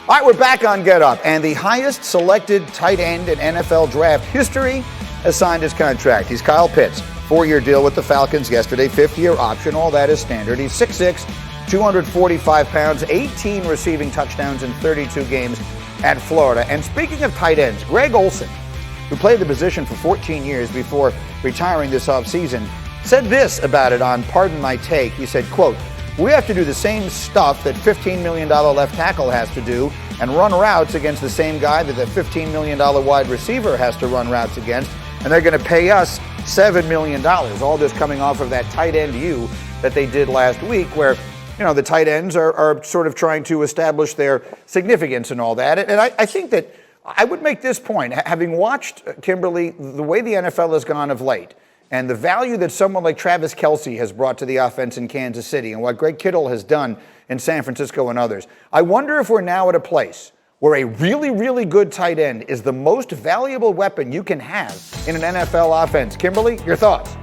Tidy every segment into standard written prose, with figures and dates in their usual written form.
All right, we're back on Get Up, and the highest selected tight end in NFL draft history has signed his contract. He's Kyle Pitts, 4-year deal with the Falcons yesterday, 5th-year option. All that is standard. He's 6'6", 245 pounds, 18 receiving touchdowns in 32 games at Florida. And speaking of tight ends, Greg Olsen, who played the position for 14 years before retiring this offseason, said this about it on Pardon My Take. He said, quote, "We have to do the same stuff that $15 million left tackle has to do and run routes against the same guy that the $15 million wide receiver has to run routes against, and they're going to pay us $7 million. All this coming off of that tight end U that they did last week where, the tight ends are sort of trying to establish their significance and all that. And I think that I would make this point, having watched, Kimberly, the way the NFL has gone of late, and the value that someone like Travis Kelce has brought to the offense in Kansas City and what Greg Kittle has done in San Francisco and others. I wonder if we're now at a place where a really, really good tight end is the most valuable weapon you can have in an NFL offense. Kimberly, your thoughts?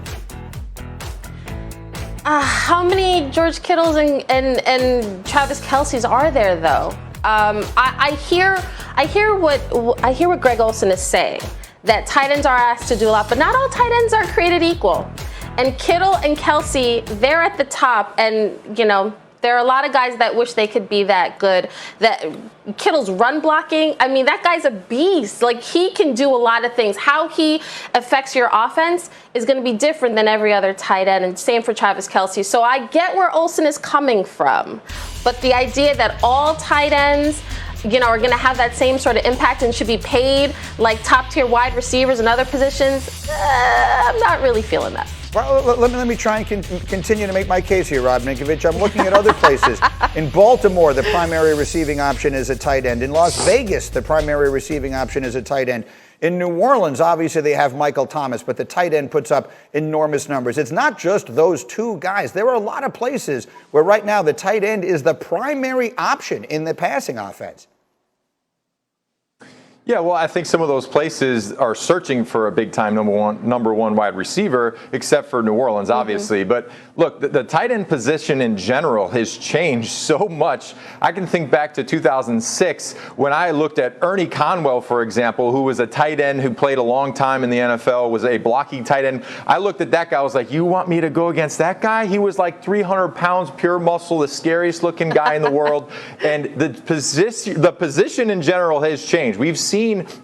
How many George Kittles and Travis Kelce's are there, though? I hear what Greg Olsen is saying, that tight ends are asked to do a lot, but not all tight ends are created equal. And Kittle and Kelce, they're at the top, and there are a lot of guys that wish they could be that good. That Kittle's run blocking, that guy's a beast. Like, he can do a lot of things. How he affects your offense is going to be different than every other tight end, and same for Travis Kelce. So I get where Olsen is coming from, but the idea that all tight ends are going to have that same sort of impact and should be paid like top-tier wide receivers and other positions, I'm not really feeling that. Well, let me try and continue to make my case here, Rob Ninkovich. I'm looking at other places. In Baltimore, the primary receiving option is a tight end. In Las Vegas, the primary receiving option is a tight end. In New Orleans, obviously, they have Michael Thomas, but the tight end puts up enormous numbers. It's not just those two guys. There are a lot of places where right now the tight end is the primary option in the passing offense. Yeah, well, I think some of those places are searching for a big-time number one wide receiver, except for New Orleans, obviously. But look, the tight end position in general has changed so much. I can think back to 2006 when I looked at Ernie Conwell, for example, who was a tight end who played a long time in the NFL, was a blocking tight end. I looked at that guy, I was like, you want me to go against that guy? He was like 300 pounds, pure muscle, the scariest-looking guy in the world. And the position in general has changed. We've seen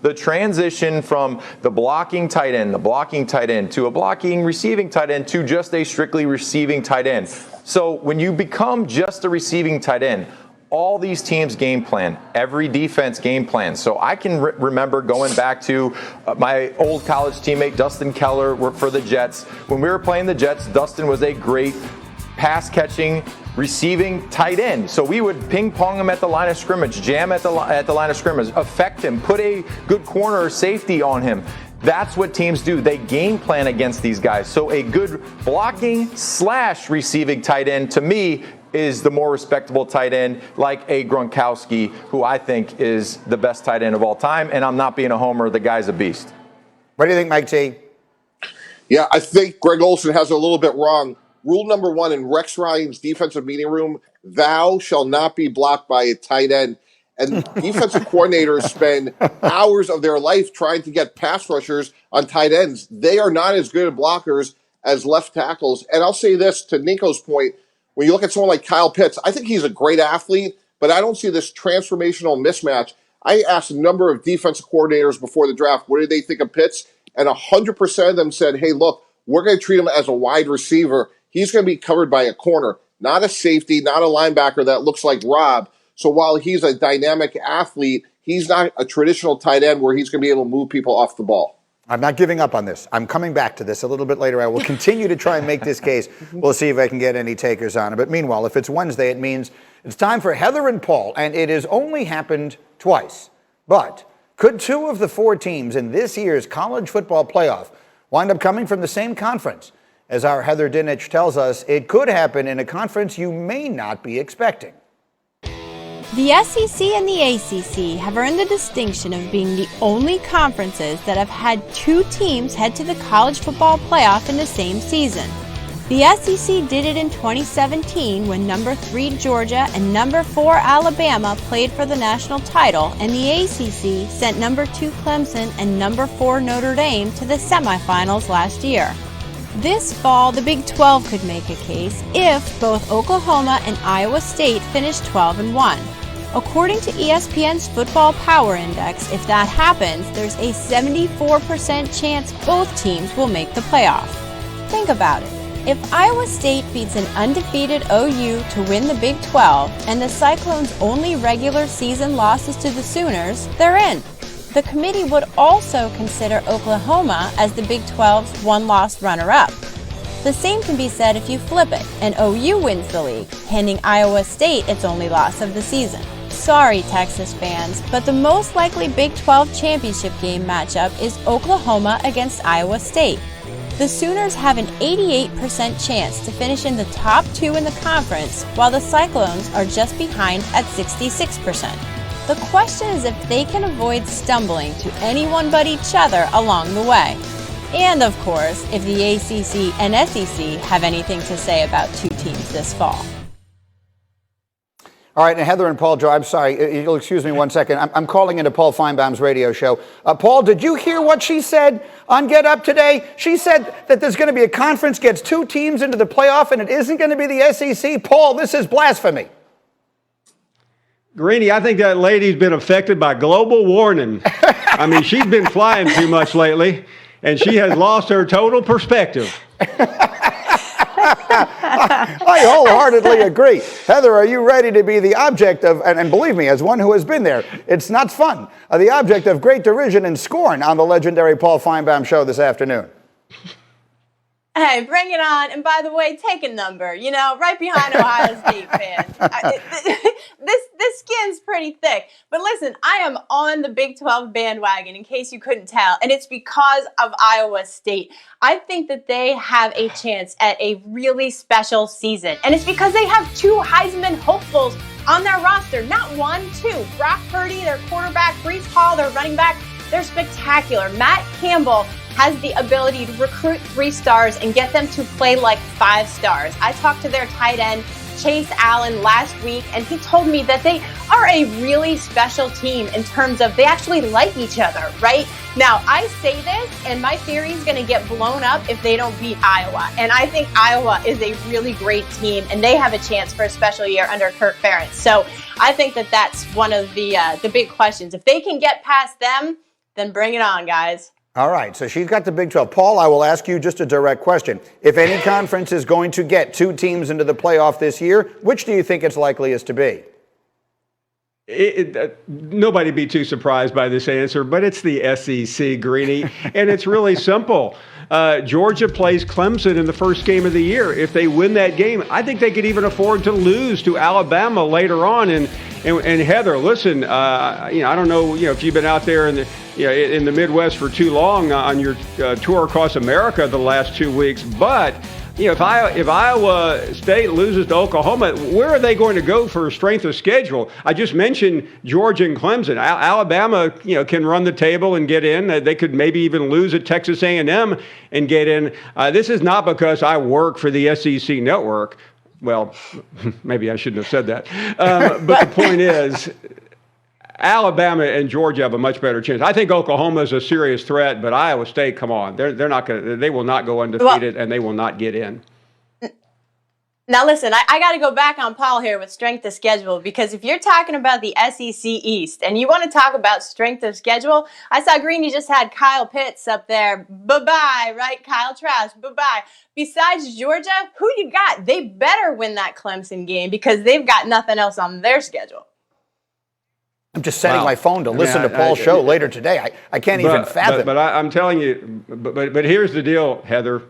the transition from the blocking tight end to a blocking receiving tight end to just a strictly receiving tight end. So when you become just a receiving tight end, all these teams game plan, every defense game plan. So I can remember going back to my old college teammate Dustin Keller for the Jets. When we were playing the Jets, Dustin was a great pass catching, receiving tight end. So we would ping pong him at the line of scrimmage, jam at the line of scrimmage, affect him, put a good corner or safety on him. That's what teams do. They game plan against these guys. So a good blocking / receiving tight end, to me, is the more respectable tight end, like a Gronkowski, who I think is the best tight end of all time. And I'm not being a homer. The guy's a beast. What do you think, Mike T? Yeah, I think Greg Olsen has it a little bit wrong. Rule number 1 in Rex Ryan's defensive meeting room, thou shall not be blocked by a tight end. And defensive coordinators spend hours of their life trying to get pass rushers on tight ends. They are not as good at blockers as left tackles. And I'll say this to Nico's point, when you look at someone like Kyle Pitts, I think he's a great athlete, but I don't see this transformational mismatch. I asked a number of defensive coordinators before the draft, what did they think of Pitts? And 100% of them said, hey, look, we're going to treat him as a wide receiver. He's going to be covered by a corner, not a safety, not a linebacker that looks like Rob. So while he's a dynamic athlete, he's not a traditional tight end where he's going to be able to move people off the ball. I'm not giving up on this. I'm coming back to this a little bit later. I will continue to try and make this case. We'll see if I can get any takers on it. But meanwhile, if it's Wednesday, it means it's time for Heather and Paul, and it has only happened twice. But could 2 of the 4 teams in this year's college football playoff wind up coming from the same conference? As our Heather Dinich tells us, it could happen in a conference you may not be expecting. The SEC and the ACC have earned the distinction of being the only conferences that have had 2 teams head to the college football playoff in the same season. The SEC did it in 2017 when number 3 Georgia and number 4 Alabama played for the national title, and the ACC sent number 2 Clemson and number 4 Notre Dame to the semifinals last year. This fall, the Big 12 could make a case if both Oklahoma and Iowa State finish 12-1. According to ESPN's Football Power Index, if that happens, there's a 74% chance both teams will make the playoff. Think about it. If Iowa State beats an undefeated OU to win the Big 12, and the Cyclones' only regular season loss is to the Sooners, they're in. The committee would also consider Oklahoma as the Big 12's one-loss runner-up. The same can be said if you flip it, and OU wins the league, handing Iowa State its only loss of the season. Sorry, Texas fans, but the most likely Big 12 championship game matchup is Oklahoma against Iowa State. The Sooners have an 88% chance to finish in the top 2 in the conference, while the Cyclones are just behind at 66%. The question is if they can avoid stumbling to anyone but each other along the way. And of course, if the ACC and SEC have anything to say about 2 teams this fall. All right, and Heather and Paul Joe, I'm sorry, you'll excuse me one second. I'm calling into Paul Feinbaum's radio show. Paul, did you hear what she said on Get Up today? She said that there's going to be a conference, gets 2 teams into the playoff, and it isn't going to be the SEC. Paul, this is blasphemy. Greeny, I think that lady's been affected by global warming. I mean, she's been flying too much lately, and she has lost her total perspective. I wholeheartedly agree. Heather, are you ready to be the object of, and believe me, as one who has been there, it's not fun, the object of great derision and scorn on the legendary Paul Feinbaum show this afternoon? Hey, bring it on. And by the way, take a number, right behind Ohio State fans. This skin's pretty thick. But listen, I am on the Big 12 bandwagon, in case you couldn't tell. And it's because of Iowa State. I think that they have a chance at a really special season. And it's because they have 2 Heisman hopefuls on their roster. Not 1, 2. Brock Purdy, their quarterback, Breece Hall, their running back. They're spectacular. Matt Campbell has the ability to recruit 3 stars and get them to play like 5 stars. I talked to their tight end, Chase Allen, last week, and he told me that they are a really special team in terms of they actually like each other, right? Now, I say this, and my theory is going to get blown up if they don't beat Iowa. And I think Iowa is a really great team, and they have a chance for a special year under Kirk Ferentz. So I think that that's one of the big questions. If they can get past them, then bring it on, guys. All right, so she's got the Big 12. Paul, I will ask you just a direct question. If any conference is going to get 2 teams into the playoff this year, which do you think it's likeliest to be? Nobody be too surprised by this answer, but it's the SEC, Greeny, and it's really simple. Georgia plays Clemson in the first game of the year. If they win that game, I think they could even afford to lose to Alabama later on. And Heather, listen, I don't know, if you've been out there in the Midwest for too long on your tour across America the last 2 weeks, but if Iowa State loses to Oklahoma, where are they going to go for strength of schedule? I just mentioned Georgia and Clemson. Alabama, can run the table and get in. They could maybe even lose at Texas A&M and get in. This is not because I work for the SEC network. Well, maybe I shouldn't have said that. But the point is, Alabama and Georgia have a much better chance. I think Oklahoma is a serious threat, but Iowa State, come on, they're not going. They will not go undefeated, and they will not get in. Now listen, I got to go back on Paul here with strength of schedule, because if you're talking about the SEC East and you want to talk about strength of schedule, I saw Greeny just had Kyle Pitts up there. Bye-bye, right? Kyle Trask, bye-bye. Besides Georgia, who you got? They better win that Clemson game because they've got nothing else on their schedule. I'm just setting my phone to listen to Paul's show later today. I can't even fathom. But I'm telling you, but here's the deal, Heather.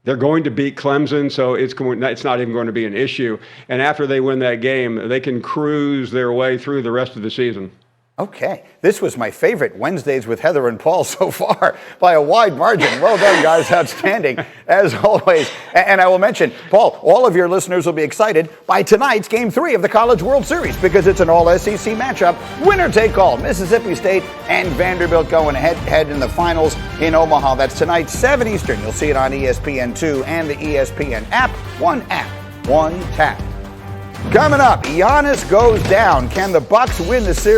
They're going to beat Clemson, so it's not even going to be an issue. And after they win that game, they can cruise their way through the rest of the season. Okay, this was my favorite Wednesdays with Heather and Paul so far by a wide margin. Well done, guys. Outstanding, as always. And I will mention, Paul, all of your listeners will be excited by tonight's Game 3 of the College World Series because it's an all-SEC matchup. Winner take all. Mississippi State and Vanderbilt going head in the finals in Omaha. That's tonight, 7 Eastern. You'll see it on ESPN2 and the ESPN app. One app, one tap. Coming up, Giannis goes down. Can the Bucks win the series?